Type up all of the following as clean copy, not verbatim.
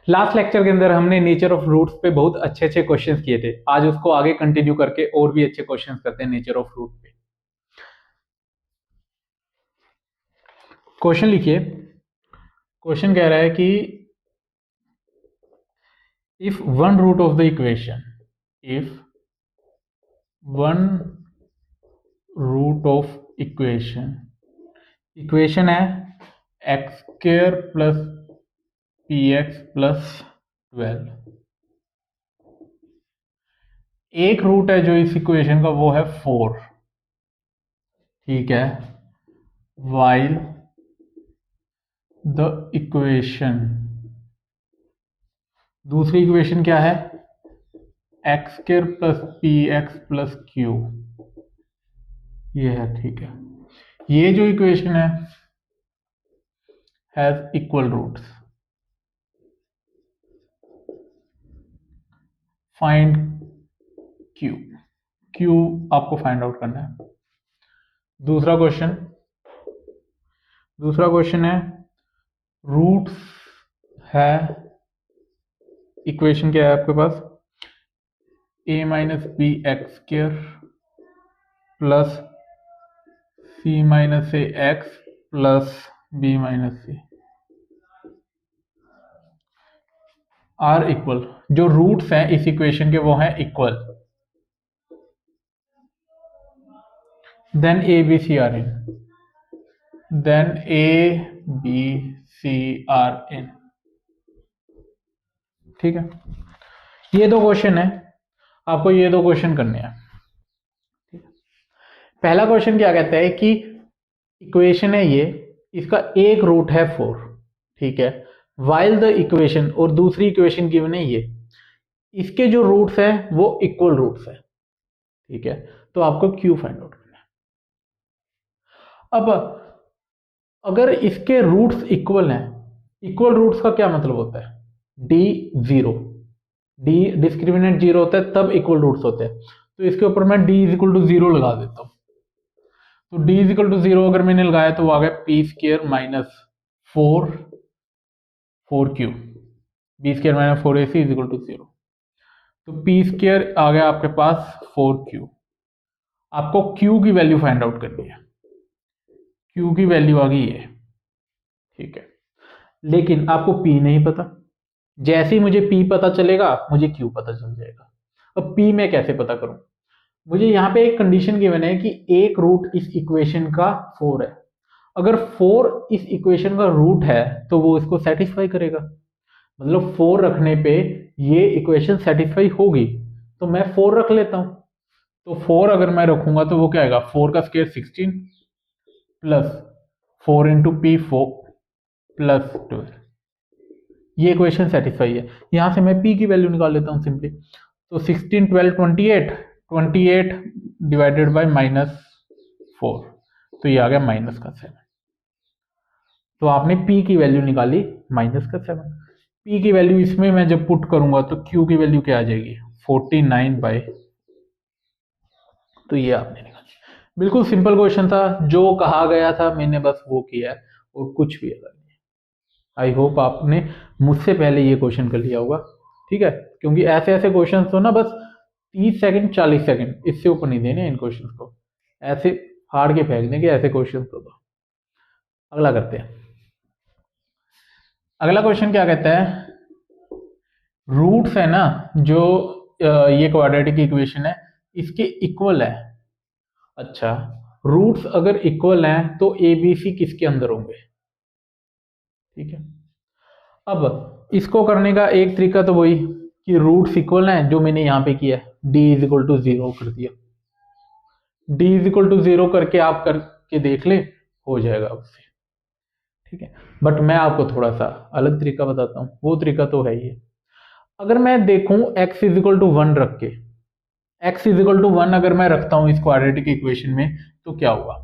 Last lecture के अंदर हमने नेचर ऑफ रूट्स पे बहुत अच्छे अच्छे क्वेश्चंस किए थे। आज उसको आगे कंटिन्यू करके और भी अच्छे क्वेश्चंस करते हैं नेचर ऑफ रूट पे। क्वेश्चन लिखिए। क्वेश्चन कह रहा है कि if one root of the equation, if one root of equation, equation है x square plus P x plus 12, एक रूट है जो इस इक्वेशन का वो है 4, ठीक है। वाइल द इक्वेशन, दूसरी इक्वेशन क्या है, x square plus P x plus Q, ये है, ठीक है। ये जो इक्वेशन है has equal roots, find Q, Q आपको फाइंड आउट करना है। दूसरा क्वेश्चन है रूट्स है, इक्वेशन क्या है आपके पास, a minus b x square plus c minus a x plus b minus c are equal, जो रूट्स हैं इस इक्वेशन के वो हैं equal, then a B c are in, then a B c are in, ठीक है। ये दो क्वेश्चन है, आपको ये दो क्वेश्चन करने हैं। पहला क्वेश्चन क्या कहता है कि इक्वेशन है ये, इसका एक रूट है 4, ठीक है। वाइल द इक्वेशन, और दूसरी इक्वेशन गिवन है ये, इसके जो रूट्स हैं वो इक्वल रूट्स है, ठीक है। तो आपको क्यू फाइंड आउट करना है। अब अगर इसके रूट्स इक्वल हैं, इक्वल रूट्स का क्या मतलब होता है, D zero, D discriminant zero होता है तब इक्वल रूट्स होते हैं। तो इसके ऊपर मैं D is equal to zero लगा देता हूं। तो D is equal to zero अगर मैंने लगाया तो वो आ गया P square minus 4 Q, B square minus 4 A C is equal to zero. तो पी स्क्र आ गया आपके पास 4 क्यू। आपको क्यू की वैल्यू फाइंड आउट करनी है, क्यू की वैल्यू आ गई ये, ठीक है। लेकिन आपको पी नहीं पता, जैसे ही मुझे पी पता चलेगा मुझे क्यू पता चल जाएगा। अब पी मैं कैसे पता करूं, मुझे यहाँ पे एक कंडीशन गिवन है कि एक रूट इस इक्वेशन का 4 है। अगर 4 इस इक्वेशन का रूट है तो वो इसको सेटिस्फाई करेगा, मतलब 4 रखने पे ये इक्वेशन सेटिस्फाई होगी। तो मैं 4 रख लेता हूं। तो 4 अगर मैं रखूंगा तो वो क्या आएगा, 4 का square 16 plus 4 into P 4 plus 12, ये इक्वेशन सेटिस्फाई है। यहां से मैं पी की वैल्यू निकाल लेता हूं सिंपली। तो 16 12 28 डिवाइडेड बाय -4, तो ये आ गया -7। तो आपने पी की वैल्यू निकाली -7। पी की वैल्यू इसमें मैं जब पुट करूंगा तो क्यू की वैल्यू क्या आ जाएगी, 49 तो ये आपने निकाली। बिल्कुल सिंपल क्वेश्चन था, जो कहा गया था मैंने बस वो किया है और कुछ भी अलग नहीं। आई होप आपने मुझसे पहले ये क्वेश्चन कर लिया होगा, ठीक है। क्योंकि ऐसे ऐसे क्वेश्चन तो ना बस 30 सेकंड 40 सेकंड, इससे ऊपर नहीं देने इन क्वेश्चन को, ऐसे फाड़ के फेंक देंगे ऐसे क्वेश्चन को। तो अगला करते हैं। अगला क्वेश्चन क्या कहता है, रूट्स है ना जो ये क्वाड्रेटिक इक्वेशन है इसके इक्वल है। अच्छा, रूट्स अगर इक्वल हैं तो ए बी सी किसके अंदर होंगे, ठीक है। अब इसको करने का एक तरीका तो वही कि रूट्स इक्वल हैं, जो मैंने यहां पे किया, डी इज इक्वल टू 0 कर दिया। डी इज इक्वल टू 0 करके आप करके देख ले, हो जाएगा उससे, ठीक है। बट मैं आपको थोड़ा सा अलग तरीका बताता हूं, वो तरीका तो है ही है। अगर मैं देखूं x इज इक्वल टू 1 रख के, x इज इक्वल टू 1 अगर मैं रखता हूं इस क्वाड्रेटिक इक्वेशन में, तो क्या होगा,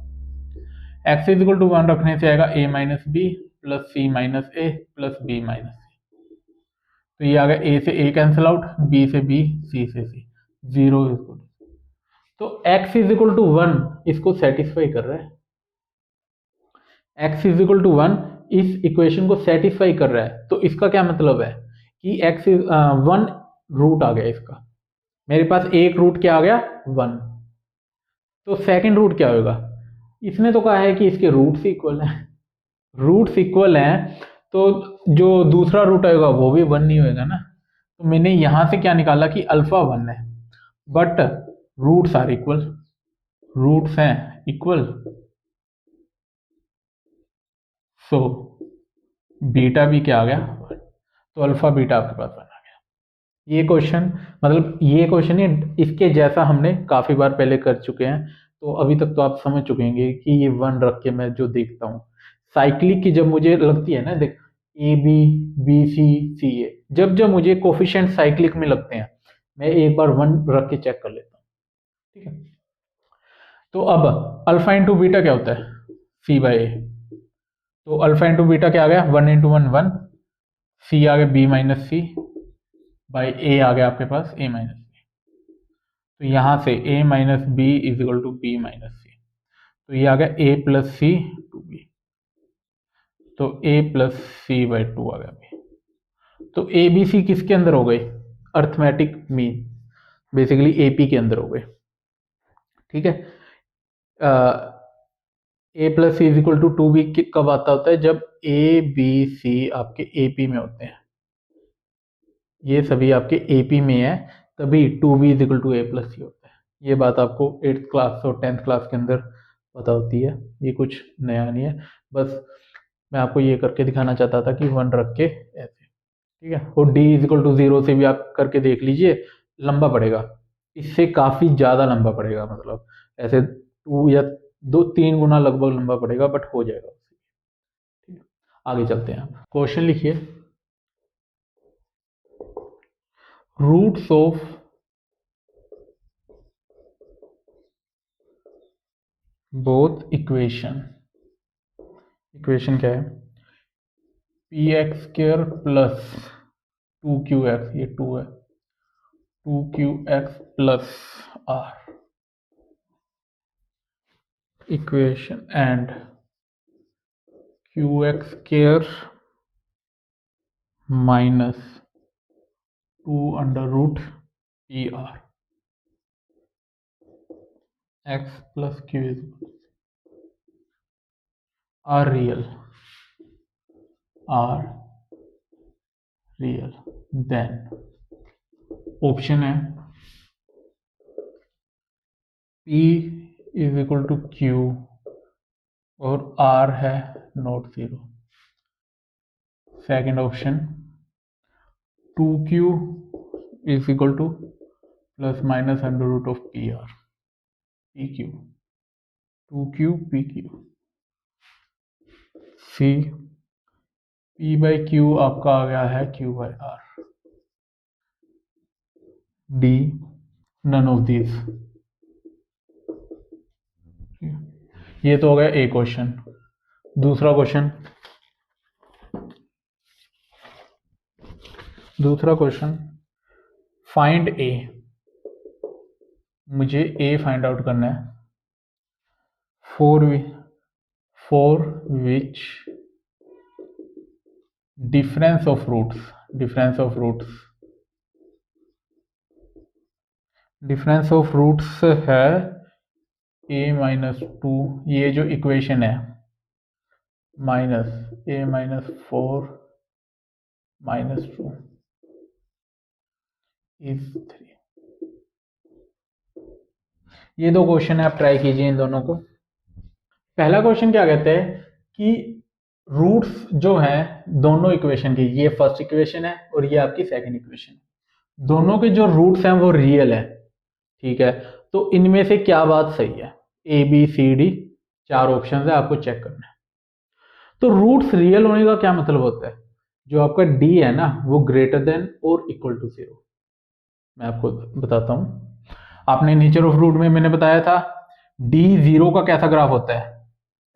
x इज इक्वल टू 1 रखने से आएगा a minus b plus c minus a plus b minus c. तो ये आ गया a से a कैंसिल आउट, b से b, c से c, 0 इक्वल। तो x इज इक्वल टू 1 इसको सेटिस्फाई कर रहा है, x इज इक्वल टू 1 इस इक्वेशन को सेटिस्फाई कर रहा है। तो इसका क्या मतलब है, कि x इज 1 रूट आ गया इसका, मेरे पास एक रूट क्या आ गया 1, तो सेकंड रूट क्या होगा, इसने तो कहा है कि इसके रूट्स इक्वल हैं, रूट्स इक्वल हैं तो जो दूसरा रूट आएगा वो भी 1 नहीं होएगा ना, तो मैंने यहां से क्या निकाला कि अल्फा 1 है but roots are equal, roots हैं इक्वल, सो बीटा भी क्या आ गया, तो अल्फा बीटा आपके पास 1 आ गया। ये क्वेश्चन मतलब ये क्वेश्चन ही इसके जैसा हमने काफी बार पहले कर चुके हैं, तो अभी तक तो आप समझ चुके हैं कि ये 1 रख के मैं जो देखता हूँ साइक्लिक की, जब मुझे लगती है ना देख ए बी बी सी सी ए, जब जब मुझे कोफिशिएंट साइक्लिक में लगते हैं मैं एक बार 1 रख के चेक कर लेता हूँ, ठीक है। तो अब अल्फा इंटू बीटा क्या होता है, सी बाई ए, तो अल्फा इंटू बीटा क्या आ गया 1 इंटू 1 1, सी आ गया b minus C by a आ गया आपके पास ए माइनस सी, तो यहां से a minus b is equal to b minus c, तो ये आ गया a plus c two b, तो a plus c by two आ गया बी, तो ए बी सी किसके अंदर हो गए, अर्थमेटिक मीन बेसिकली एपी के अंदर हो गए, ठीक है। A plus c is equal to two b कब आता होता है, जब ए बी सी आपके एपी में होते हैं, ये सभी आपके एपी में है, तभी two b is equal to a plus c होता है। ये बात आपको 8th क्लास और 10th क्लास के अंदर पता होती है, ये कुछ नया नहीं है, बस मैं आपको ये करके दिखाना चाहता था कि 1 रख के ऐसे, ठीक है। और डी इज इक्वल टू 0 से भी आप करके देख लीजिए, लंबा पड़ेगा, इससे काफ़ी ज़्यादा लंबा पड़ेगा, मतलब ऐसे 2 या 2-3 गुना लगभग लंबा पड़ेगा, बट हो जाएगा, ठीक है। आगे चलते हैं, क्वेश्चन लिखिए, roots of both equation, equation क्या है, P x square plus 2qx, ये 2 है, 2qx plus R equation and qx square minus 2 under root P R X plus Q is are real, are real, then option है P is equal to Q और R है not 0, second option 2Q is equal to plus minus under root of P R, P Q, 2Q P Q, C P by Q आपका आ गया है Q by R, D none of these, ये तो हो गया A question. दूसरा question, दूसरा क्वेश्चन, फाइंड ए, मुझे ए फाइंड आउट करना है, for which difference of roots, difference of roots, difference of roots है ए माइनस टू, ये जो इक्वेशन है minus A minus 4 minus 2 is 3, ये दो क्वेश्चन है, आप ट्राई कीजिए इन दोनों को। पहला क्वेश्चन क्या कहते हैं कि रूट्स जो है दोनों इक्वेशन की, ये फर्स्ट इक्वेशन है और ये आपकी सेकंड इक्वेशन है, दोनों के जो रूट्स हैं वो रियल है, ठीक है। तो इनमें से क्या बात सही है, A B C D 4 option है, आपको चेक करना है। तो रूट्स रियल होने का क्या मतलब होता है, जो आपका डी है ना वो ग्रेटर देन और इक्वल टू 0, मैं आपको बताता हूं। आपने नेचर ऑफ रूट में मैंने बताया था डी 0 का कैसा ग्राफ होता है,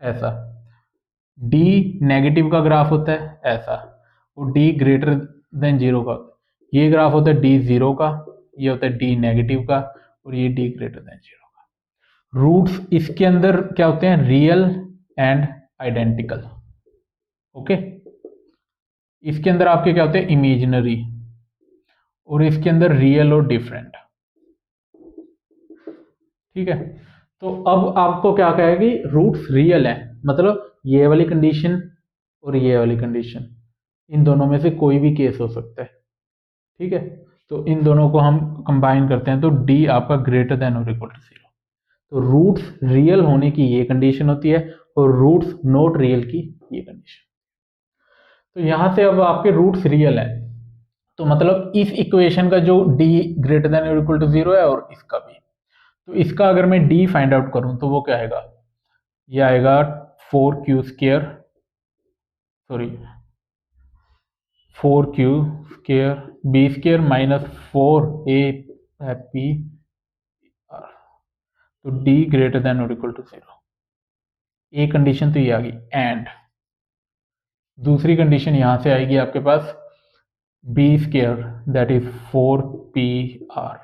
ऐसा, डी नेगेटिव का ग्राफ होता है ऐसा, और डी ग्रेटर देन 0 का, ये ग्राफ होता है डी 0 का, ये होता है डी नेगेटिव का, और ये डी ग्रेटर देन 0 का। रूट्स इसके अंदर क्या होते हैं, रियल एंड आइडेंटिकल, ओके। इसके अंदर आपके क्या होते हैं, इमेजिनरी, और इसके अंदर रियल और डिफरेंट। ठीक है, तो अब आपको क्या कहेगी, रूट्स रियल है, मतलब ये वाली कंडीशन और ये वाली कंडीशन, इन दोनों में से कोई भी केस हो सकता है। ठीक है, तो इन दोनों को हम कंबाइन करते हैं तो डी आपका ग्रेटर देन और इक्वल टू 0। तो रूट्स रियल होने की ये कंडीशन होती है और रूट्स नॉट रियल की ये कंडीशन। तो यहां से अब आपके रूट्स रियल है, तो मतलब इस इक्वेशन का जो डी ग्रेटर देन और इक्वल टू 0 है और इसका भी, तो इसका अगर मैं डी फाइंड आउट करूं तो वो क्या आएगा, ये आएगा 4q² sorry 4q² b² minus 4a p r। तो डी ग्रेटर देन और इक्वल टू 0, एक कंडीशन तो ये आ गई, एंड दूसरी कंडीशन यहां से आएगी आपके पास b² that is 4pr,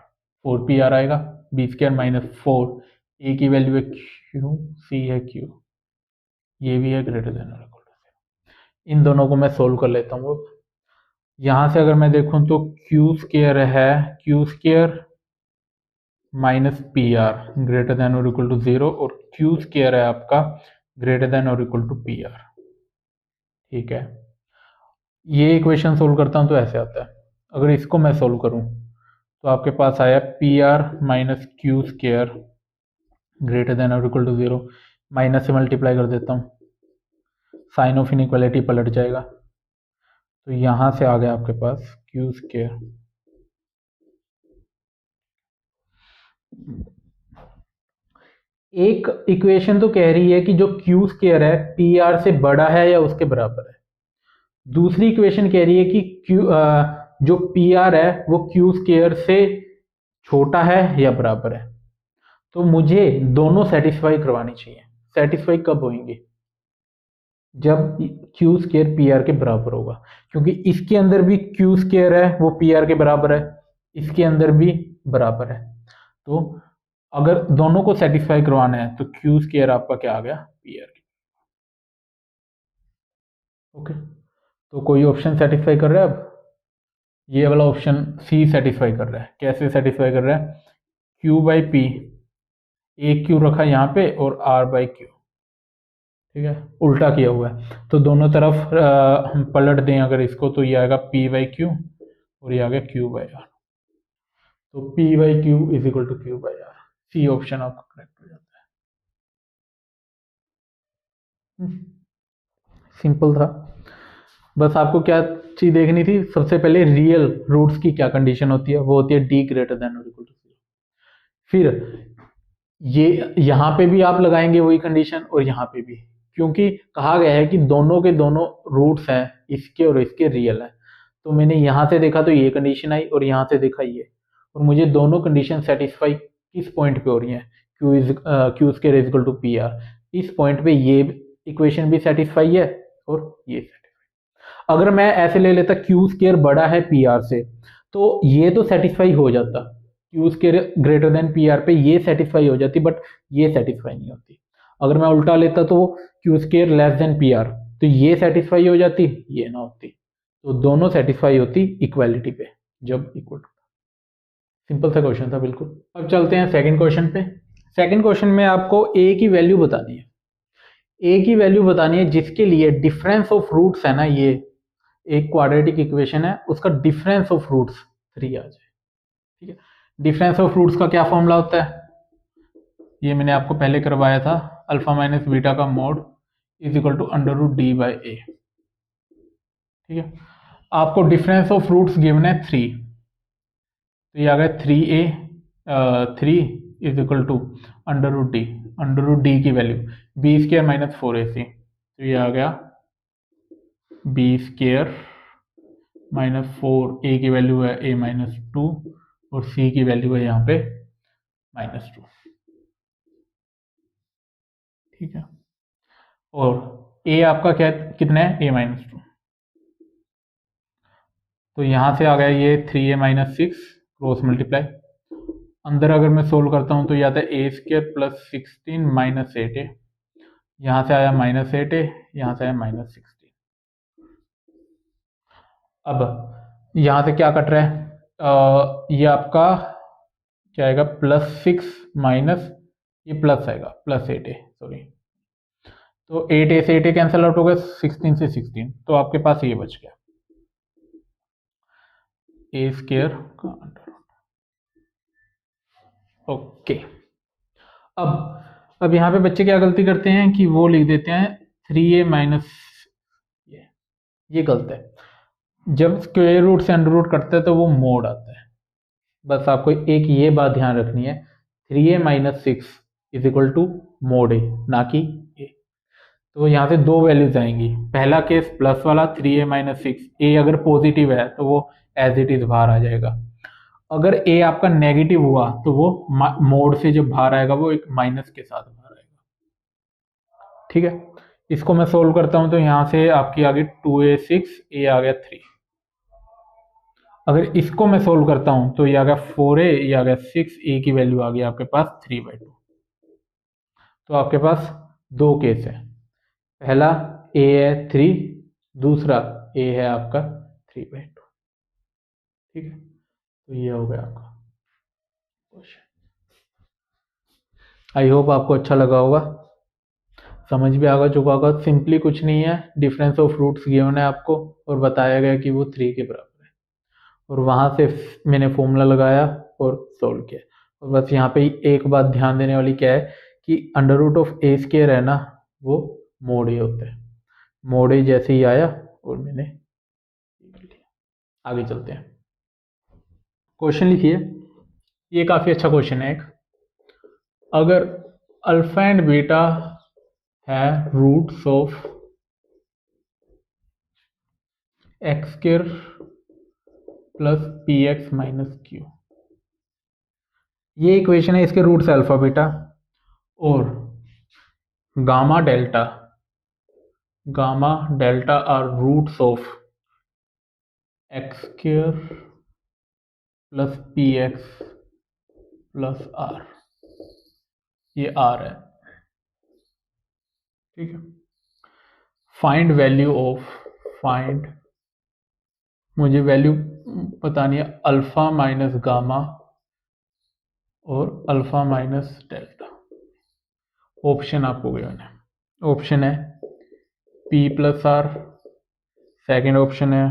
4pr आएगा, b² माइनस 4, a की वैल्यू है q, c है q, ये भी है ग्रेटर देन और इक्वल टू 0। इन दोनों को मैं सोल्व कर लेता हूँ। अब यहां से अगर मैं देखूं तो q² है q² minus P R greater than और इक्वल टू 0, और q² है आपका ग्रेटर देन और इक्वल टू पी आर। ठीक है, ये इक्वेशन सोल्व करता हूं तो ऐसे आता है। अगर इसको मैं सोल्व करूं तो आपके पास आया P R minus q² greater than और इक्वल टू 0, माइनस से मल्टीप्लाई कर देता हूं, साइन ऑफ इनइक्वालिटी पलट जाएगा, तो यहां से आ गया आपके पास q²। एक इक्वेशन तो कह रही है कि जो q² है पी आर से बड़ा है या उसके बराबर है, दूसरी इक्वेशन कह रही है कि जो पी आर है वो q² से छोटा है या बराबर है। तो मुझे दोनों सेटिस्फाई करवानी चाहिए। सेटिस्फाई कब होंगे, जब q² पी आर के बराबर होगा, क्योंकि इसके अंदर भी q² है वो पी आर के बराबर है, इसके अंदर भी बराबर है। तो अगर दोनों को सेटिस्फाई करवाना है तो q² आपका क्या आ गया, पी आर के। ओके, तो कोई ऑप्शन सेटिस्फाई कर रहा है। अब ये वाला ऑप्शन सी सेटिस्फाई कर रहा है। कैसे सेटिस्फाई कर रहा है, q बाई पी, एक q रखा यहाँ पे और r बाई क्यू, ठीक है, उल्टा किया हुआ है, तो दोनों तरफ हम पलट दें अगर इसको तो ये आएगा p बाई क्यू और ये आ गया q बाई r। तो p by q is equal to q by r, C option आपका करेक्ट हो जाता है। सिंपल था, बस आपको क्या चीज देखनी थी, सबसे पहले रियल रूट्स की क्या कंडीशन होती है, वो होती है डी ग्रेटर देन और इक्वल टू 0। फिर ये यहाँ पे भी आप लगाएंगे वही कंडीशन और यहाँ पे भी, क्योंकि कहा गया है कि दोनों के दोनों रूट्स हैं, इसके और इसके रियल हैं। तो मैंने यहाँ से देखा तो ये कंडीशन आई और यहाँ से देखा ये, और मुझे दोनों कंडीशन सेटिस्फाई किस पॉइंट पे हो रही हैं, q² is equal to P R, इस पॉइंट पे ये इक्वेशन भी सेटिस्फाई है और ये सेटिस्फाई। अगर मैं ऐसे ले लेता q² बड़ा है पी आर से, तो ये तो सेटिस्फाई हो जाता, q² greater than P R पे ये सेटिस्फाई हो जाती, बट ये सेटिस्फाई नहीं होती। अगर मैं उल्टा लेता तो q² less than P R, तो ये सेटिस्फाई हो जाती, ये ना होती। तो दोनों सेटिस्फाई होती इक्वालिटी पे जब इक्वल टू। सिंपल सा क्वेश्चन था बिल्कुल। अब चलते हैं सेकंड क्वेश्चन पे। सेकंड क्वेश्चन में आपको a की वैल्यू बतानी है, a की वैल्यू बतानी है जिसके लिए डिफरेंस ऑफ रूट्स है ना, ये एक क्वाड्रेटिक इक्वेशन है, उसका डिफरेंस ऑफ रूट्स 3 आ जाए। ठीक है, डिफरेंस ऑफ रूट्स का क्या फॉर्मूला होता है, ये मैंने आपको पहले करवाया था, अल्फा माइनस बीटा का mod is equal to under root D by A. ठीक है, आपको डिफरेंस ऑफ रूट्स गिवन है 3, तो ये आ गया 3 is equal to under root D की वैल्यू b² माइनस 4ac, तो ये आ गया b² माइनस 4, a की वैल्यू है a माइनस 2 और c की वैल्यू है यहाँ पे -2। ठीक है, और a आपका क्या कितना है, a माइनस 2, तो यहाँ से आ गया ये 3a माइनस 6 क्रॉस मल्टीप्लाई, अंदर अगर मैं सोल्व करता हूँ तो ये आता है a² प्लस 16 माइनस 8a, यहाँ से आया -8a, यहाँ से आया -16। अब यहाँ से क्या कट रहा है, ये आपका क्या आएगा, +6 माइनस ये प्लस आएगा +8a, सॉरी, तो 8a से 8a कैंसिल आउट हो गया, 16 से 16, तो आपके पास ये बच गया a स्क्वायर का अंडर। ओके, अब यहाँ पे बच्चे क्या गलती करते हैं कि वो लिख देते हैं 3a माइनस, ये गलत है। जब स्क्वायर रूट से अंडर रूट कटता है तो वो मोड आता है। बस आपको एक ये बात ध्यान रखनी है, 3a minus 6 is equal to mod A, ना कि ए। तो यहाँ से दो वैल्यूज आएंगी, पहला केस प्लस वाला 3a माइनस 6, ए अगर पॉजिटिव है तो वो एज इट इज बाहर आ जाएगा, अगर ए आपका नेगेटिव हुआ तो वो मोड से जब बाहर आएगा वो एक माइनस के साथ बाहर आएगा। ठीक है, इसको मैं सोल्व करता हूं तो यहां से आपकी आ गई 2a 6, ए आ गया 3। अगर इसको मैं सोल्व करता हूं तो ये आ गया 4a, ये आ गया 6, ए की वैल्यू आ गई आपके पास 3/2। तो आपके पास दो केस है, पहला a है 3, दूसरा a है आपका 3/2। ठीक है, तो ये हो गया आपका क्वेश्चन। आई होप आपको अच्छा लगा होगा, समझ भी आ चुका होगा। सिंपली कुछ नहीं है, डिफरेंस ऑफ रूट्स गिवन है आपको और बताया गया कि वो 3 के बराबर है, और वहां से मैंने फॉर्मूला लगाया और सोल्व किया। और बस यहाँ पे एक बात ध्यान देने वाली क्या है कि under root of A square है ना, वो मोड ए होता है। मोड ए जैसे ही आया और मैंने कर लिया। आगे चलते हैं, क्वेश्चन लिखिए। ये काफी अच्छा क्वेश्चन है एक, अगर अल्फा एंड बीटा है roots of X square plus P X minus Q, ये इक्वेशन है, इसके रूट्स अल्फा बीटा, और gamma delta are roots of X square plus P x plus R, ये आर है। ठीक है, फाइंड वैल्यू ऑफ, फाइंड, मुझे वैल्यू बतानी है अल्फा माइनस गामा और अल्फा माइनस डेल्टा। ऑप्शन आपको गिवन है, ऑप्शन है P plus R, second option है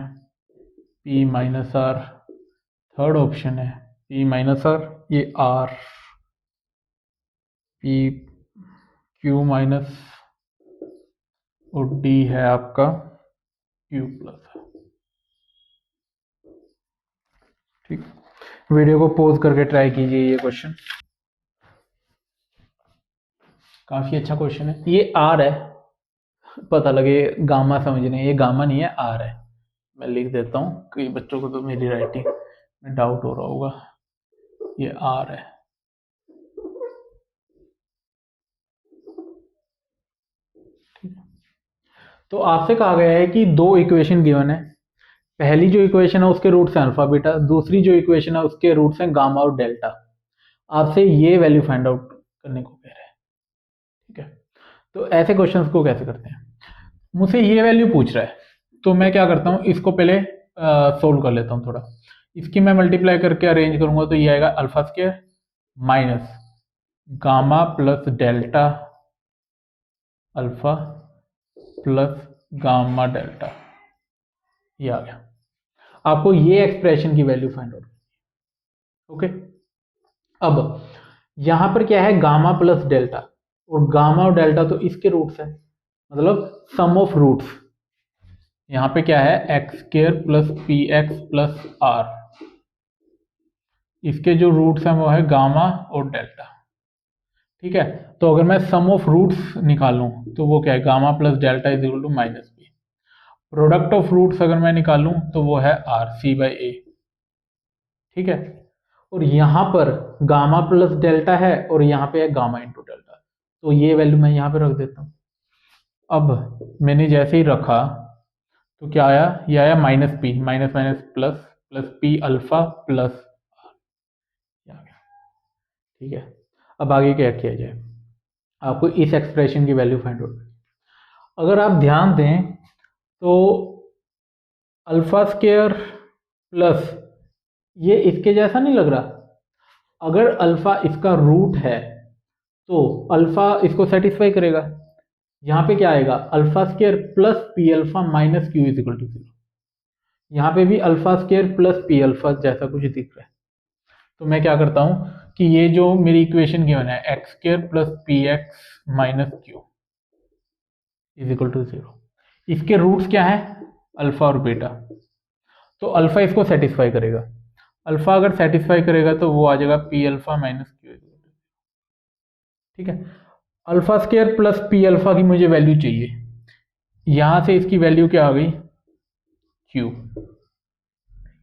P minus are, third option है P माइनस आर, ये R, P Q माइनस, और D है आपका Q प्लस। ठीक, वीडियो को पॉज करके ट्राई कीजिए ये क्वेश्चन, काफी अच्छा क्वेश्चन है। ये R है, पता लगे गामा समझने, ये गामा नहीं है, R है। मैं लिख देता हूँ, कई बच्चों को तो मेरी राइटिंग में डाउट हो रहा होगा, ये R है। ठीक है, तो आपसे कहा गया है कि दो इक्वेशन गिवन है, पहली जो इक्वेशन है उसके रूट्स हैं अल्फा बीटा, दूसरी जो इक्वेशन है उसके रूट्स हैं गामा और डेल्टा। आपसे ये वैल्यू फाइंड आउट करने को कह रहे हैं। ठीक है, तो ऐसे क्वेश्चंस को कैसे करते हैं, मुझसे ये वैल्यू पूछ रहा है, तो मैं क्या करता हूँ, इसको पहले सोल्व कर लेता हूँ थोड़ा। इसकी मैं मल्टीप्लाई करके अरेंज करूंगा तो ये आएगा alpha square minus gamma plus delta alpha plus gamma delta, ये आ गया। आपको ये एक्सप्रेशन की वैल्यू फाइंड आउट। ओके, अब यहां पर क्या है, गामा प्लस डेल्टा, और गामा और डेल्टा तो इसके रूट्स है, मतलब सम ऑफ रूट्स। यहां पे क्या है, x square plus P x plus R, इसके जो रूट्स हैं वो है गामा और डेल्टा। ठीक है, तो अगर मैं सम ऑफ रूट्स निकालूं तो वो क्या है, gamma plus delta is equal to minus B. Product of roots अगर मैं निकालूं तो वो है आर, सी बाई ए। ठीक है, और यहां पर गामा प्लस डेल्टा है और यहां पे है गामा इंटू डेल्टा, तो ये वैल्यू मैं यहां पे रख देता हूं। अब मैंने जैसे ही रखा तो क्या आया, ये आया minus P, minus minus plus, plus P alpha plus R. ठीक है, अब आगे क्या किया जाए, आपको इस एक्सप्रेशन की वैल्यू फाइंड आउट। अगर आप ध्यान दें तो अल्फा स्क्वायर प्लस, ये इसके जैसा नहीं लग रहा? अगर अल्फा इसका रूट है तो अल्फा इसको सेटिस्फाई करेगा। यहां पे क्या आएगा? Alpha square plus P alpha minus Q is equal to 0। यहाँ पे भी alpha square plus P alpha जैसा कुछ दिख रहा है। तो मैं क्या करता हूं कि ये जो मेरी इक्वेशन गिवन है x square plus P X minus Q is equal to 0, इसके रूट्स क्या है? अल्फा और बीटा। तो अल्फा इसको सेटिस्फाई करेगा। अल्फा अगर सेटिस्फाई करेगा तो वो आ जाएगा पी अल्फा माइनस क्यू। ठीक है, alpha square plus P alpha की मुझे वैल्यू चाहिए। यहां से इसकी वैल्यू क्या आ गई? क्यू।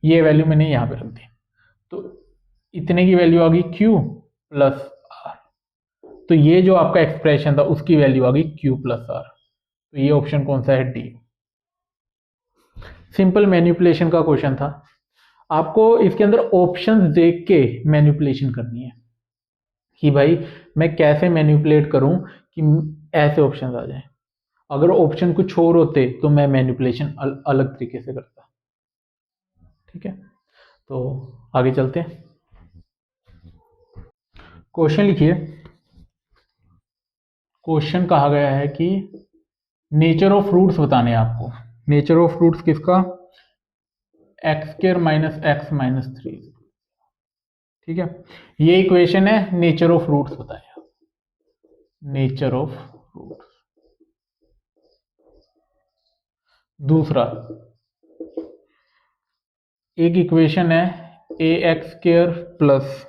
ये वैल्यू मैंने यहां पे रख दी, तो इतने की वैल्यू आ गई क्यू प्लस आर। तो ये जो आपका एक्सप्रेशन था उसकी वैल्यू आ गई क्यू प्लस आर। तो ये ऑप्शन कौन सा है? डी। सिंपल मैनिपुलेशन का क्वेश्चन था। आपको इसके अंदर ऑप्शंस देख के मैनिपुलेशन करनी है कि भाई मैं कैसे मैनिपुलेट करूं कि ऐसे ऑप्शंस आ जाएं। अगर ऑप्शन कुछ और होते तो मैं मैनिपुलेशन अलग तरीके से करता। ठीक है, तो आगे चलते हैं। क्वेश्चन लिखिए। क्वेश्चन कहा गया है कि नेचर ऑफ फ्रूट्स बताने हैं आपको। नेचर ऑफ फ्रूट्स किसका? X square minus x minus 3। ठीक है, ये इक्वेशन है नेचर ऑफ फ्रूट्स बताया। Nature of roots. दूसरा एक इक्वेशन है a x square plus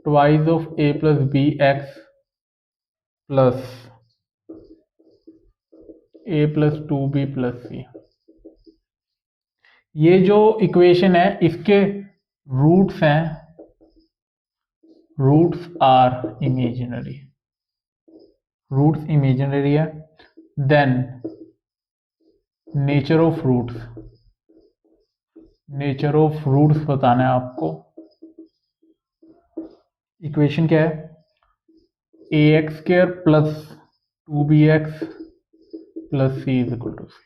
twice of a plus b x plus a plus 2b plus c. ये जो इक्वेशन है इसके रूट्स हैं, roots are imaginary, roots imaginary है। Then nature of roots, nature of roots बताना है आपको। इक्वेशन क्या है? A x square plus 2bx plus c is equal to c.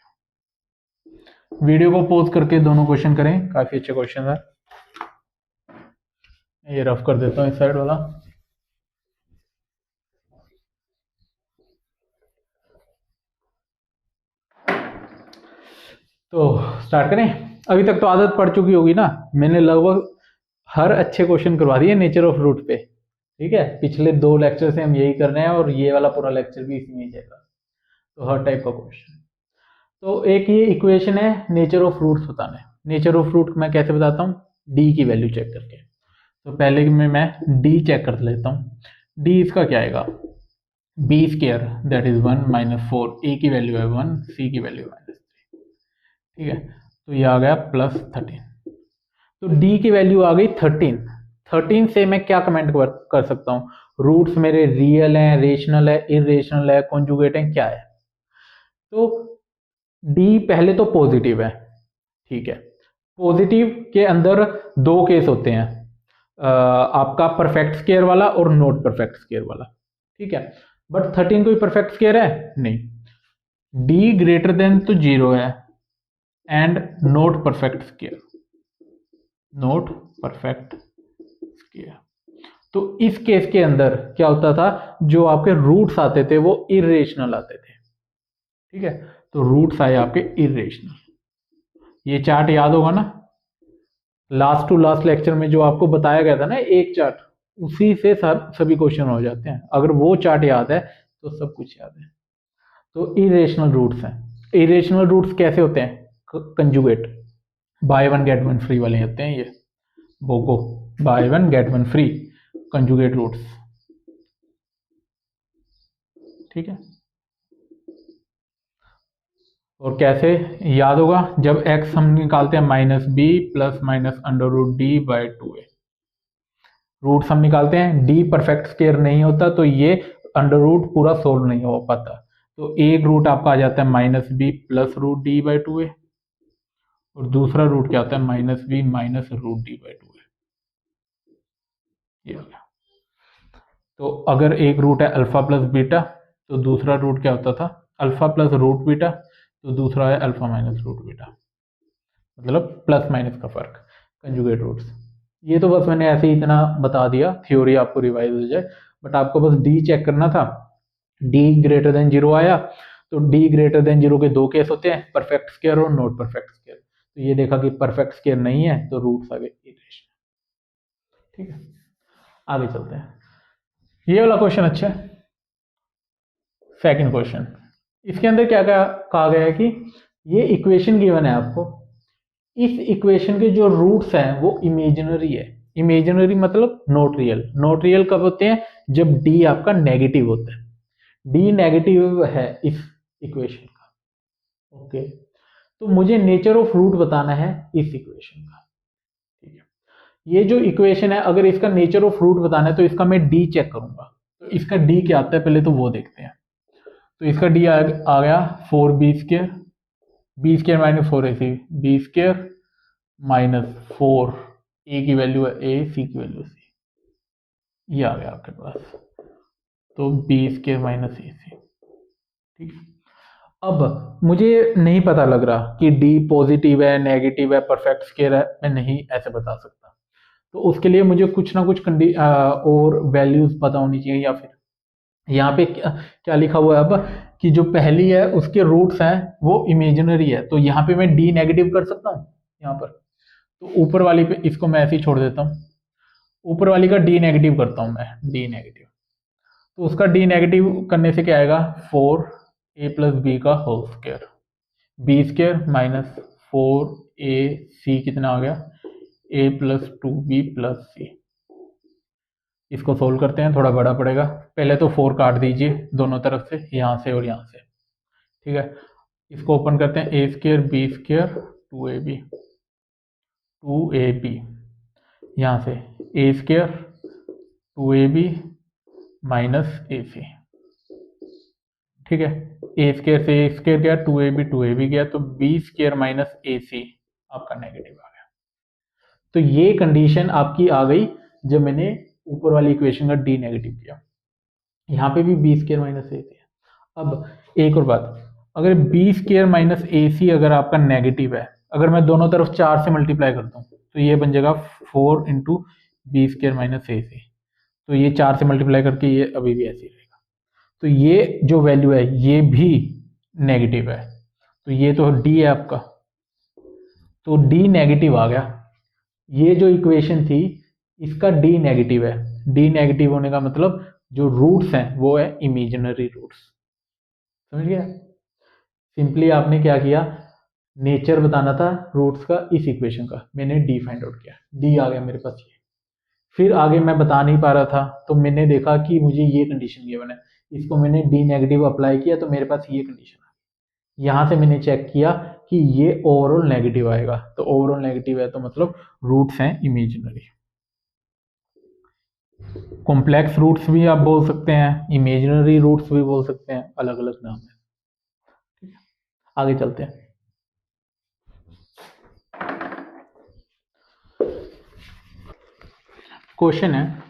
Video को पॉज करके दोनों क्वेश्चन करें, काफी अच्छे क्वेश्चन है। ये रफ कर देता हूँ इस साइड वाला। तो स्टार्ट करें। अभी तक तो आदत पड़ चुकी होगी ना, मैंने लगभग हर अच्छे क्वेश्चन करवा दिए नेचर ऑफ रूट पे। ठीक है, पिछले 2 लेक्चर से हम यही कर रहे हैं और ये वाला पूरा लेक्चर भी इसी में ही जाएगा। तो हर टाइप का क्वेश्चन। तो एक ये इक्वेशन है नेचर ऑफ रूट्स बताना है। नेचर ऑफ रूट मैं कैसे बताता हूँ? डी की वैल्यू चेक करके। तो पहले में मैं डी चेक कर लेता हूँ। डी इसका क्या आएगा? B square that is 1 minus 4। A की वैल्यू है 1, सी की वैल्यू है -3। ठीक है, तो ये आ गया प्लस 13। तो डी की वैल्यू आ गई 13। 13 से मैं क्या कमेंट कर सकता हूँ? रूट्स मेरे रियल हैं, रेशनल है, इरेशनल है, कॉन्जुगेट है, क्या है? तो डी पहले तो पॉजिटिव है। ठीक है, पॉजिटिव के अंदर 2 केस होते हैं, आपका परफेक्ट स्क्वायर वाला और नॉट परफेक्ट स्क्वायर वाला। ठीक है, बट 13 कोई परफेक्ट स्क्वायर है नहीं। डी ग्रेटर देन तो 0 है and not perfect square, not perfect square. तो इस केस के अंदर क्या होता था? जो आपके रूट्स आते थे वो इरेशनल आते थे। ठीक है, तो रूट्स आए आपके इरेशनल। ये चार्ट याद होगा ना, लास्ट टू लास्ट लेक्चर में जो आपको बताया गया था ना एक चार्ट, उसी से सभी क्वेश्चन हो जाते हैं। अगर वो चार्ट याद है तो सब कुछ याद है। तो इरेशनल रूट्स हैं। इरेशनल रूट्स कैसे होते हैं? Conjugate, buy one get one free वाले होते हैं ये। BOGO, buy one get one free, conjugate roots. ठीक है, और कैसे याद होगा? जब x हम निकालते हैं -b plus minus under root D by 2a। Roots हम निकालते हैं, डी परफेक्ट स्क्वायर नहीं होता तो ये अंडर रूट पूरा सोल्व नहीं हो पाता। तो एक रूट आपका आ जाता है -b plus root D by 2a और दूसरा रूट क्या होता है? -b minus root D by 2a। ये हो गया। तो अगर एक रूट है अल्फा प्लस बीटा तो दूसरा रूट क्या होता था? अल्फा प्लस रूट बीटा, तो दूसरा है अल्फा माइनस रूट बीटा। मतलब प्लस माइनस का फर्क, कंजुगेट रूट्स। ये तो बस मैंने ऐसे ही इतना बता दिया, थ्योरी आपको रिवाइज हो जाए, बट आपको बस डी चेक करना था। डी ग्रेटर देन 0 आया, तो डी ग्रेटर देन 0 के दो केस होते हैं, परफेक्ट स्केयर और नॉट परफेक्ट स्केयर। तो ये देखा कि परफेक्ट स्केयर नहीं है, तो रूट्स आगे इरेशनल। ठीक है, आगे चलते हैं। ये वाला क्वेश्चन अच्छा है, सेकंड क्वेश्चन। इसके अंदर क्या कहा गया है कि ये इक्वेशन गिवन है आपको, इस इक्वेशन के जो रूट्स हैं वो इमेजिनरी है। इमेजिनरी मतलब नॉट रियल। नॉट रियल कब होते हैं? जब डी आपका नेगेटिव होता है। डी नेगेटिव है इस इक्वेशन का। ओके, तो मुझे नेचर ऑफ रूट बताना है इस इक्वेशन का। ठीक है, ये जो इक्वेशन है, अगर इसका नेचर ऑफ रूट बताना है तो इसका मैं डी चेक करूंगा। तो इसका डी क्या आता है पहले तो वो देखते हैं। तो इसका डी आ गया 4b², b² minus 4ac, b² minus 4, A की वैल्यू है ए, सी की वैल्यू सी, ये आ गया आपके पास। तो b² माइनस ए सी। ठीक है, अब मुझे नहीं पता लग रहा कि डी पॉजिटिव है, नेगेटिव है, परफेक्ट स्केयर है, मैं नहीं ऐसे बता सकता। तो उसके लिए मुझे कुछ ना कुछ और वैल्यूज पता होनी चाहिए, या फिर यहाँ पे क्या लिखा हुआ है अब कि जो पहली है उसके रूट्स हैं वो इमेजिनरी है, तो यहाँ पे मैं डी नेगेटिव कर सकता हूँ यहाँ पर। तो ऊपर वाली पे इसको मैं ऐसे ही छोड़ देता हूँ, ऊपर वाली का डी नेगेटिव करता हूँ मैं, डी नेगेटिव। तो उसका डी नेगेटिव करने से क्या आएगा, 4a प्लस बी का whole square, b² minus 4ac कितना आ गया, a प्लस 2b प्लस सी। इसको सोल्व करते हैं, थोड़ा बड़ा पड़ेगा। पहले तो 4 काट दीजिए दोनों तरफ से, यहाँ से और यहाँ से। ठीक है, इसको ओपन करते हैं, a² b² 2ab 2ab, यहाँ से a² 2ab माइनस ac। ठीक है, a² से a² गया, 2ab 2ab गया, तो b² माइनस ac आपका नेगेटिव आ गया। तो ये कंडीशन आपकी आ गई जब मैंने ऊपर वाली इक्वेशन का डी नेगेटिव किया। यहाँ पे भी b² माइनस ac है। अब एक और बात, अगर b² माइनस ac अगर आपका नेगेटिव है, अगर मैं दोनों तरफ 4 से मल्टीप्लाई करता हूँ तो ये बन जाएगा 4 इंटू b² माइनस ac। तो ये 4 से मल्टीप्लाई करके ये अभी भी ऐसे ही रहेगा। तो ये जो वैल्यू है ये भी नेगेटिव है, तो ये तो डी है आपका, तो डी नेगेटिव आ गया। ये जो इक्वेशन थी इसका डी नेगेटिव है। डी नेगेटिव होने का मतलब जो रूट्स हैं वो है इमेजिनरी रूट्स। समझ गया? सिंपली आपने क्या किया, नेचर बताना था रूट्स का इस इक्वेशन का, मैंने डी फाइंड आउट किया, डी आ गया मेरे पास ये। फिर आगे मैं बता नहीं पा रहा था, तो मैंने देखा कि मुझे ये कंडीशन गिवन है, इसको मैंने डी नेगेटिव अप्लाई किया तो मेरे पास ये कंडीशन है। यहाँ से मैंने चेक किया कि ये ओवरऑल नेगेटिव आएगा, तो ओवरऑल नेगेटिव है तो मतलब रूट्स हैं इमेजिनरी। कॉम्प्लेक्स रूट्स भी आप बोल सकते हैं, इमेजिनरी रूट्स भी बोल सकते हैं, अलग अलग नाम है। ठीक है, आगे चलते हैं। क्वेश्चन है,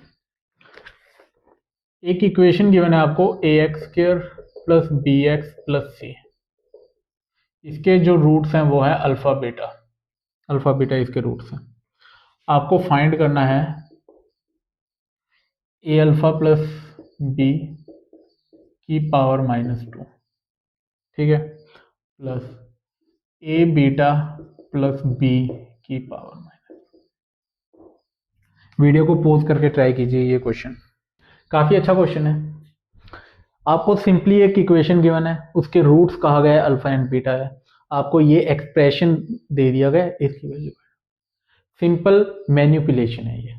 एक इक्वेशन गिवन है आपको ax² प्लस bx प्लस सी। इसके जो रूट्स हैं वो है अल्फा बीटा, अल्फा बीटा इसके रूट्स हैं। आपको फाइंड करना है a अल्फा प्लस b की पावर -2, ठीक है, plus a beta plus b की पावर -2। वीडियो को पॉज करके ट्राई कीजिए, ये क्वेश्चन काफ़ी अच्छा क्वेश्चन है। आपको सिंपली एक इक्वेशन गिवन है, उसके रूट्स कहा गया है अल्फा एंड बीटा है, आपको ये एक्सप्रेशन दे दिया गया है, इसकी वैल्यू सिंपल मैन्युपुलेशन है। ये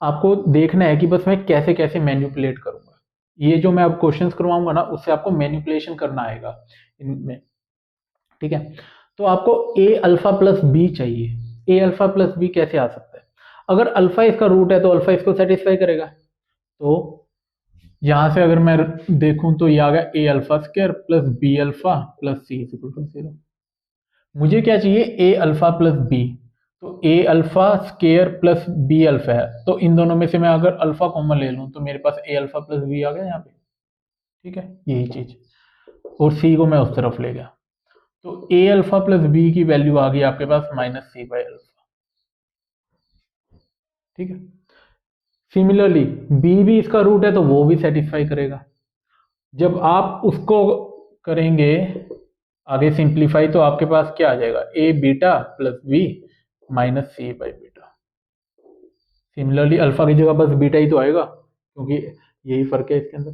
आपको देखना है कि बस मैं कैसे कैसे मैन्युपुलेट करूंगा। ये जो मैं अब क्वेश्चंस करवाऊंगा ना, उससे आपको मैन्युपुलेशन करना आएगा इनमें। ठीक है, तो आपको a अल्फा प्लस बी चाहिए। a अल्फा प्लस बी कैसे आ सकता है? अगर अल्फा इसका रूट है तो अल्फा इसको सेटिस्फाई करेगा। तो यहां से अगर मैं देखूं तो ये आ गया a alpha square plus b alpha plus c equal to 0। मुझे क्या चाहिए, a अल्फा प्लस b, तो a alpha square plus b alpha है, तो इन दोनों में से मैं अगर अल्फा कॉमन ले लूं तो मेरे पास a अल्फा प्लस b आ गया यहाँ पे। ठीक है, यही चीज, और c को मैं उस तरफ ले गया। तो ए अल्फा प्लस बी की वैल्यू आ गई आपके पास -c/अल्फा। ठीक है। सिमिलरली बी भी इसका रूट है तो वो भी सेटिस्फाई करेगा। जब आप उसको करेंगे आगे सिंप्लीफाई तो आपके पास क्या आ जाएगा, ए बीटा प्लस बी -c/बीटा। सिमिलरली अल्फा की जगह बस बीटा ही तो आएगा क्योंकि यही फर्क है इसके अंदर।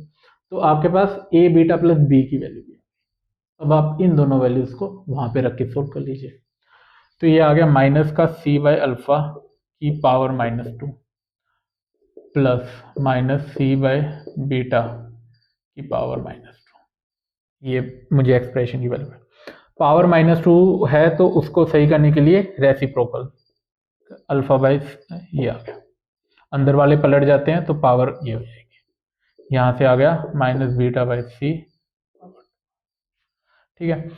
तो आपके पास ए बीटा प्लस बी की वैल्यू भी। अब आप इन दोनों वैल्यूज को वहां पे रख के सोल्व कर लीजिए। तो ये आ गया माइनस का c/अल्फा की पावर -2 प्लस -c/बीटा की पावर -2। ये मुझे एक्सप्रेशन की वैल्यू है। पावर -2 है तो उसको सही करने के लिए रेसिप्रोकल अल्फा बाई ये आ गया, अंदर वाले पलट जाते हैं तो पावर ये हो जाएगी। यहाँ से आ गया -β/c। ठीक है।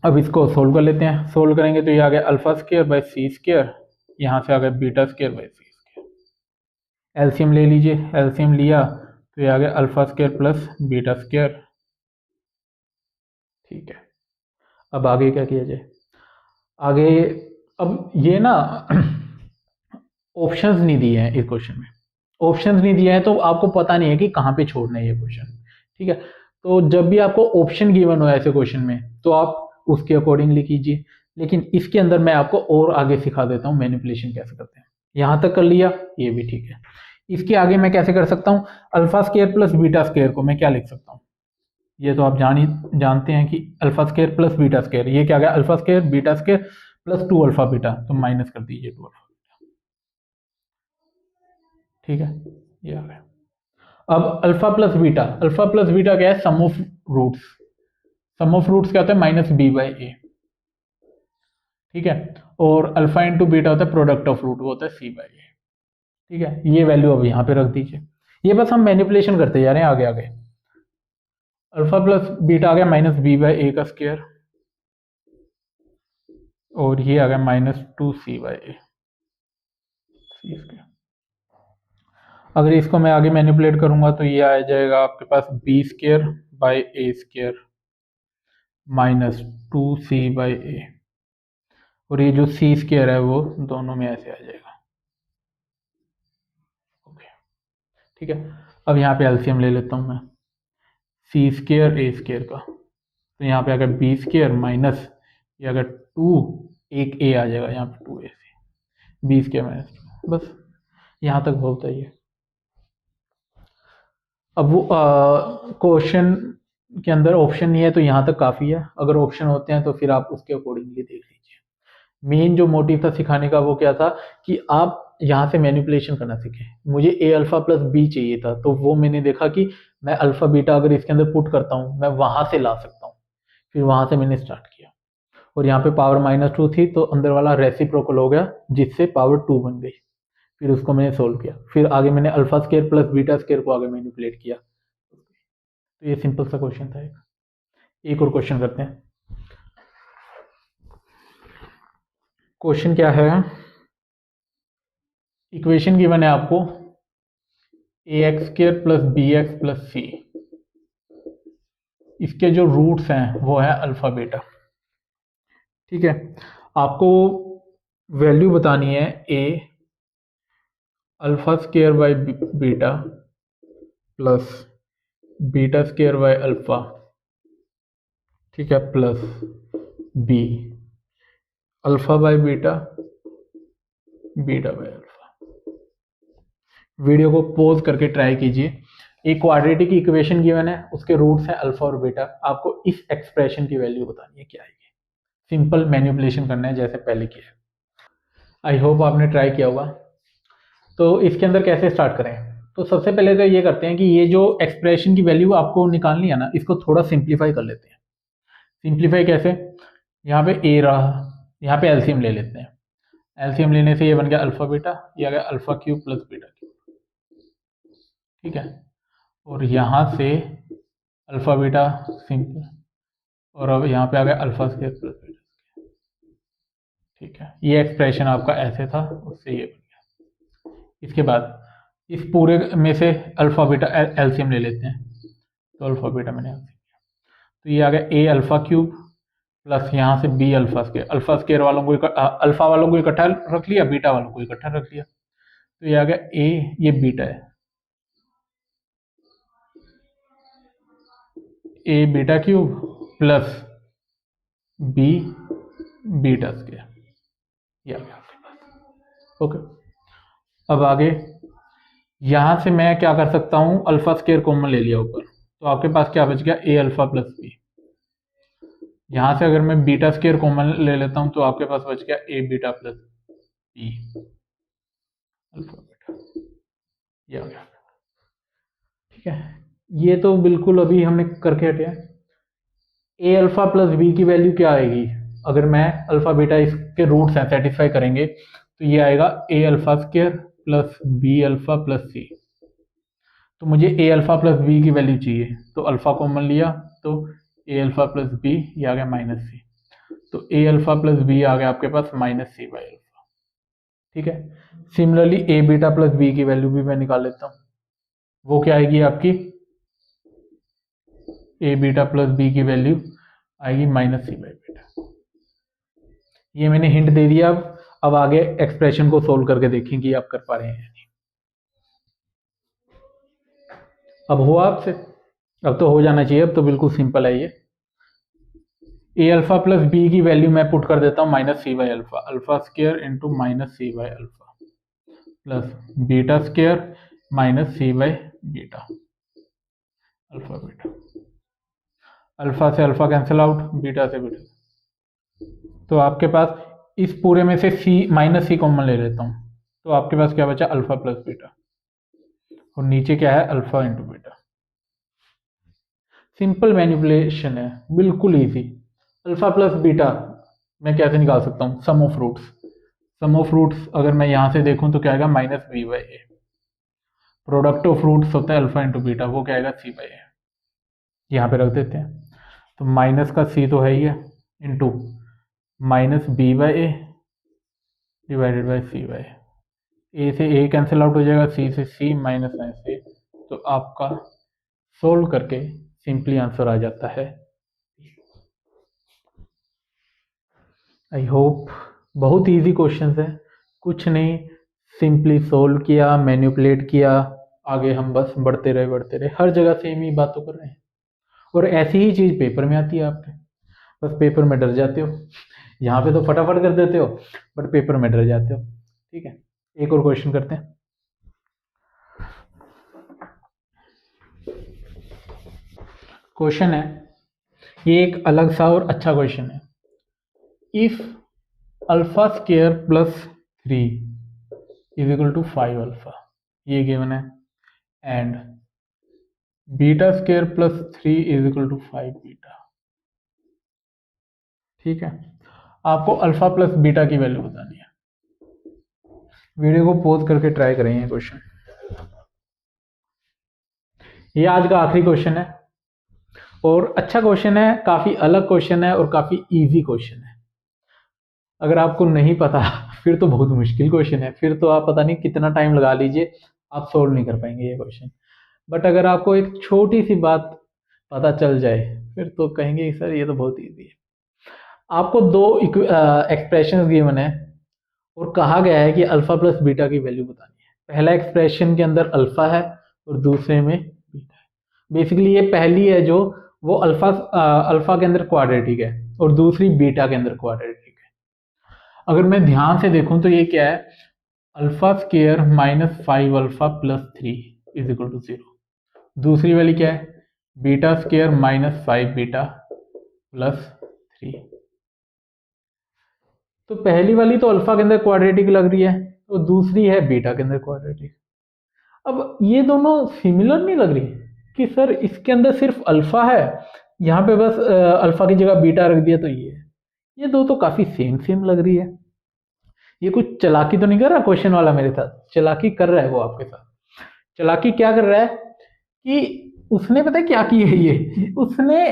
अब इसको सोल्व कर लेते हैं। सोल्व करेंगे तो ये आ गया alpha square by C square, यहाँ से आ गया beta square by C square. LCM ले लीजिए, एलसीएम लिया तो ये आ गया alpha square plus beta square. ठीक है। अब आगे क्या किया जाए, आगे अब ये ना ऑप्शंस नहीं दिए हैं इस क्वेश्चन में। ऑप्शंस नहीं दिए हैं तो आपको पता नहीं है कि कहाँ पे छोड़ना है ये क्वेश्चन। ठीक है। तो जब भी आपको ऑप्शन गिवन हो ऐसे क्वेश्चन में तो आप उसके अकॉर्डिंगली कीजिए। लेकिन इसके अंदर मैं आपको और आगे सिखा देता हूँ मैनिपुलेशन कैसे करते हैं। यहाँ तक कर लिया, ये भी ठीक है। इसके आगे मैं कैसे कर सकता हूँ, alpha square plus beta square को मैं क्या लिख सकता हूँ, ये तो आप जानते हैं कि alpha square plus beta square, ये क्या गया alpha square beta square plus 2 alpha beta, तो माइनस कर दीजिए 2 अल्फा बीटा। ठीक है, ये आ गया। अब अल्फा प्लस बीटा क्या है, sum of roots. Sum of roots क्या होता है, -b/a। ठीक है। और अल्फा इंटू बीटा होता है प्रोडक्ट ऑफ रूट, वो होता है c/a। ठीक है। ये वैल्यू अब यहाँ पे रख दीजिए। ये बस हम मैनिपुलेशन करते जा रहे हैं आगे आगे। अल्फा प्लस बीटा आ गया -b/a का स्क्वायर, और ये आ गया -2c/a सी स्क्वायर। अगर इसको मैं आगे मैनिपुलेट करूंगा तो ये आ जाएगा आपके पास b square by a square -2c/a, और ये जो c स्क्वायर है वो दोनों में ऐसे आ जाएगा। ओके। ठीक है। अब यहाँ पे एलसीएम ले लेता हूँ मैं, c स्क्वायर a स्क्वायर का, तो यहाँ पे अगर b स्क्वायर माइनस ये अगर 2, एक a आ जाएगा यहाँ पे 2a से, b स्क्वायर -2। बस यहाँ तक बोलता है ये। अब वो क्वेश्चन के अंदर ऑप्शन नहीं है तो यहाँ तक काफ़ी है। अगर ऑप्शन होते हैं तो फिर आप उसके अकॉर्डिंगली देख लीजिए। मेन जो मोटिव था सिखाने का वो क्या था कि आप यहाँ से मैनिपुलेशन करना सीखें। मुझे ए अल्फा प्लस बी चाहिए था, तो वो मैंने देखा कि मैं अल्फा बीटा अगर इसके अंदर पुट करता हूँ मैं वहाँ से ला सकता हूँ। फिर वहाँ से मैंने स्टार्ट किया, और यहाँ पे पावर -2 थी तो अंदर वाला रेसिप्रोकल हो गया जिससे पावर 2 बन गई। फिर उसको मैंने सोल्व किया, फिर आगे मैंने alpha square plus beta square को आगे मैनिपुलेट किया। तो ये सिंपल सा क्वेश्चन था। एक और क्वेश्चन करते हैं। क्वेश्चन क्या है, इक्वेशन गिवन है आपको ax² plus bx plus c, इसके जो रूट्स हैं वो है अल्फा बीटा। ठीक है। आपको वैल्यू बतानी है a alpha square by beta plus beta square by alpha, ठीक है, plus b alpha by beta beta by alpha. Video को पॉज करके ट्राई कीजिए। एक क्वाड्रेटिक इक्वेशन गिवन है, उसके रूट्स हैं अल्फा और बीटा, आपको इस एक्सप्रेशन की वैल्यू बतानी है क्या आएगी। सिंपल मैनिपुलेशन करना है जैसे पहले किया। आई होप आपने ट्राई किया होगा। तो इसके अंदर कैसे स्टार्ट करें, तो सबसे पहले तो ये करते हैं कि ये जो एक्सप्रेशन की वैल्यू आपको निकालनी है ना, इसको थोड़ा सिंप्लीफाई कर लेते हैं। सिंप्लीफाई कैसे, यहाँ पे ए रहा, यहाँ पे एलसीएम ले लेते हैं। एलसीएम लेने से ये बन गया अल्फा बीटा, ये आ गया alpha cube plus beta cube. ठीक है। और यहाँ से अल्फा बीटा सिंपल, और अब यहाँ पे आ गया alpha square plus beta square. ठीक है। ये एक्सप्रेशन आपका ऐसे था, उससे ये बन गया। इसके बाद इस पूरे में से अल्फा बीटा एलसीएम ले लेते हैं, तो अल्फा बीटा मैंने एलसीएम किया, तो ये आ गया ए अल्फा क्यूब प्लस यहाँ से बी अल्फा स्केयर वालों को अल्फा वालों को इकट्ठा रख लिया, बीटा वालों को इकट्ठा रख लिया, तो ये आ गया ए, ये बीटा है, a beta cube plus b beta square, ये आ गया आपके पास। ओके, अब आगे यहां से मैं क्या कर सकता हूं, अल्फा स्केयर कॉमन ले लिया ऊपर, तो आपके पास क्या बच गया, ए अल्फा प्लस बी। यहां से अगर मैं बीटा स्केयर कॉमन ले लेता हूं तो आपके पास बच गया a beta plus b alpha beta, ये आ गया। ठीक है, ये तो बिल्कुल अभी हमने करके हटे हैं। ए अल्फा प्लस बी की वैल्यू क्या आएगी, अगर मैं अल्फा बीटा इसके रूट्स हैं सेटिस्फाई करेंगे, तो ये आएगा a alpha square plus b alpha plus c. तो मुझे ए अल्फा प्लस बी की वैल्यू चाहिए, तो अल्फा कॉमन लिया, तो ए अल्फा प्लस बी, ये आ गया माइनस सी, तो ए अल्फा प्लस बी आ गया आपके पास माइनस सी बाई अल्फा। ठीक है, सिमिलरली ए बीटा प्लस बी की वैल्यू भी मैं निकाल लेता हूँ, वो क्या आएगी आपकी, ए बीटा प्लस बी की वैल्यू आएगी माइनस सी बाई बीटा। ये मैंने हिंट दे दिया, अब आगे एक्सप्रेशन को सोल्व करके देखेंगे आप कर पा रहे हैं। अब हुआ आपसे, अब तो हो जाना चाहिए, अब तो बिल्कुल सिंपल है ये। ए अल्फा प्लस बी की वैल्यू मैं पुट कर देता हूँ minus C by alpha, alpha square into minus C by alpha plus beta square minus C by beta alpha beta. Alpha से अल्फा कैंसिल आउट, बीटा से beta, तो आपके पास इस पूरे में से सी माइनस सी कॉमन ले लेता हूँ, तो आपके पास क्या बचा, अल्फा प्लस बीटा, और नीचे क्या है, alpha into beta. Simple manipulation है, बिल्कुल इजी। अल्फा प्लस बीटा मैं कैसे निकाल सकता हूँ, sum of roots, sum of roots अगर मैं यहाँ से देखूँ तो क्या आएगा, minus b by a. Product of roots होता है अल्फा इंटू बीटा, वो क्या आएगा, सी बाई ए। यहाँ पे रख देते हैं, तो माइनस का सी तो है ही है, into minus b by a divided by c by a से ए कैंसिल आउट हो जाएगा, सी से सी माइनस से, तो आपका सोल्व करके सिंपली आंसर आ जाता है। आई होप बहुत इजी क्वेश्चन है, कुछ नहीं, सिंपली सोल्व किया, मैनिपुलेट किया, आगे हम बस बढ़ते रहे, हर जगह सेम ही बातों कर रहे हैं, और ऐसी ही चीज पेपर में आती है आपके, बस पेपर में डर जाते हो, यहाँ पे तो फटाफट कर देते हो, बट पेपर में डर जाते हो। ठीक है, एक और क्वेश्चन करते हैं। क्वेश्चन है, ये एक अलग सा और अच्छा क्वेश्चन है। If alpha square plus 3 is equal to 5 alpha, ये गिवन है, and beta square plus 3 is equal to 5 beta. ठीक है, आपको अल्फा प्लस बीटा की वैल्यू बतानी है। वीडियो को पॉज करके ट्राई करें ये क्वेश्चन। ये आज का आखिरी क्वेश्चन है, और अच्छा क्वेश्चन है, काफी अलग क्वेश्चन है, और काफी इजी क्वेश्चन है। अगर आपको नहीं पता फिर तो बहुत मुश्किल क्वेश्चन है, फिर तो आप पता नहीं कितना टाइम लगा लीजिए, आप सोल्व नहीं कर पाएंगे ये क्वेश्चन। बट अगर आपको एक छोटी सी बात पता चल जाए, फिर तो कहेंगे सर ये तो बहुत इजी है। आपको दो एक्सप्रेशन गिवन है, और कहा गया है कि अल्फा प्लस बीटा की वैल्यू बतानी है। पहला एक्सप्रेशन के अंदर अल्फा है और दूसरे में बीटा है। बेसिकली ये पहली है जो वो अल्फा के अंदर क्वाड्रेटिक है, और दूसरी बीटा के अंदर क्वाड्रेटिक है। अगर मैं ध्यान से देखूं तो ये क्या है, alpha square minus 5 alpha plus 3 is equal to 0। दूसरी वाली क्या है, beta square minus 5 beta plus 3। तो पहली वाली तो अल्फा के अंदर क्वाड्रेटिक लग रही है, और दूसरी है बीटा के अंदर क्वाड्रेटिक। अब ये दोनों सिमिलर नहीं लग रही कि सर इसके अंदर सिर्फ अल्फा है, यहाँ पे बस अल्फा की जगह बीटा रख दिया, तो ये दो तो काफी सेम लग रही है। ये कुछ चलाकी तो नहीं कर रहा क्वेश्चन वाला मेरे साथ, चलाकी कर रहा है वो आपके साथ। चलाकी क्या कर रहा है कि उसने पता है क्या की है, ये उसने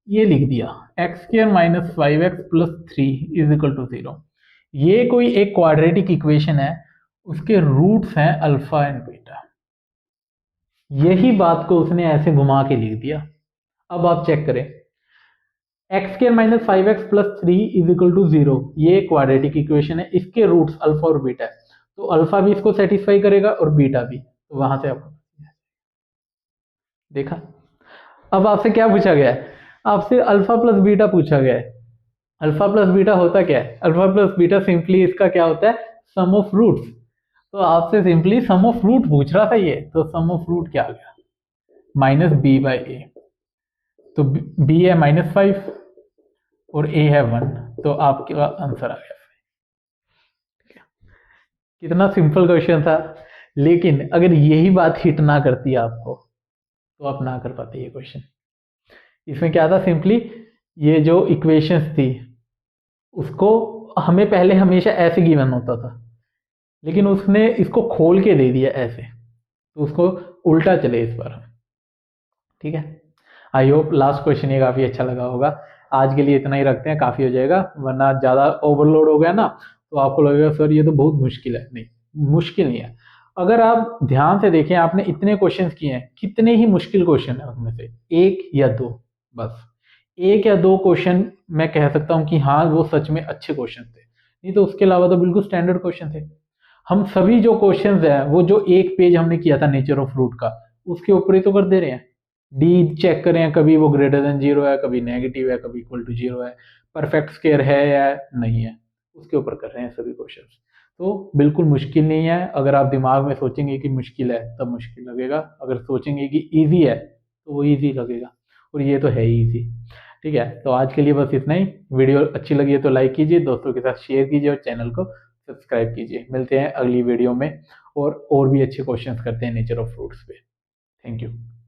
ये लिख दिया X square minus 5x plus 3 is equal to 0। ये कोई एक क्वाड्रेटिक इक्वेशन है, उसके रूट्स हैं अल्फा एंड बीटा। यही बात को उसने ऐसे घुमा के लिख दिया। अब आप चेक करें, X square minus 5x+3 is equal to 0, ये क्वाड्रेटिक इक्वेशन है, इसके रूट्स अल्फा और बीटा है, तो अल्फा भी इसको सेटिस्फाई करेगा और बीटा भी, तो वहां से आपको देखा। अब आपसे क्या पूछा गया है, आपसे अल्फा प्लस बीटा पूछा गया है। अल्फा प्लस बीटा होता क्या है, अल्फा प्लस बीटा सिंपली इसका क्या होता है, सम ऑफ रूट्स, तो आपसे सिंपली सम ऑफ रूट पूछ रहा था ये, तो सम ऑफ रूट क्या आ गया, -b/a, तो b है -5 और a है 1, तो आपका आंसर आ गया। कितना सिंपल क्वेश्चन था, लेकिन अगर यही बात हिट ना करती आपको तो आप ना कर पाते ये क्वेश्चन। इसमें क्या था, सिंपली ये जो इक्वेशंस थी उसको हमें पहले हमेशा ऐसे गिवन होता था, लेकिन उसने इसको खोल के दे दिया ऐसे, तो उसको उल्टा चले इस बार। ठीक है, आई होप लास्ट क्वेश्चन ये काफ़ी अच्छा लगा होगा। आज के लिए इतना ही रखते हैं, काफ़ी हो जाएगा, वरना ज़्यादा ओवरलोड हो गया ना तो आपको लगेगा सर ये तो बहुत मुश्किल है। नहीं, मुश्किल नहीं है। अगर आप ध्यान से देखें, आपने इतने क्वेश्चंस किए हैं, कितने ही मुश्किल क्वेश्चन है उनमें से एक या दो, बस एक या दो क्वेश्चन मैं कह सकता हूँ कि हाँ वो सच में अच्छे क्वेश्चन थे, नहीं तो उसके अलावा तो बिल्कुल स्टैंडर्ड क्वेश्चन थे। हम सभी जो क्वेश्चंस है वो जो एक पेज हमने किया था नेचर ऑफ फ्रूट का, उसके ऊपर ही तो कर दे रहे हैं। डी चेक करें, कभी वो ग्रेटर देन 0 है, कभी नेगेटिव है, कभी इक्वल टू 0 है, परफेक्ट स्क्वायर है या नहीं है, उसके ऊपर कर रहे हैं सभी क्वेश्चंस। तो बिल्कुल मुश्किल नहीं है। अगर आप दिमाग में सोचेंगे कि मुश्किल है तब मुश्किल लगेगा, अगर सोचेंगे कि इजी है तो वो इजी लगेगा, और ये तो है ही इजी। ठीक है, तो आज के लिए बस इतना ही। वीडियो अच्छी लगी है तो लाइक कीजिए, दोस्तों के साथ शेयर कीजिए और चैनल को सब्सक्राइब कीजिए। मिलते हैं अगली वीडियो में और भी अच्छे क्वेश्चंस करते हैं नेचर ऑफ फ्रूट्स पे। Thank you.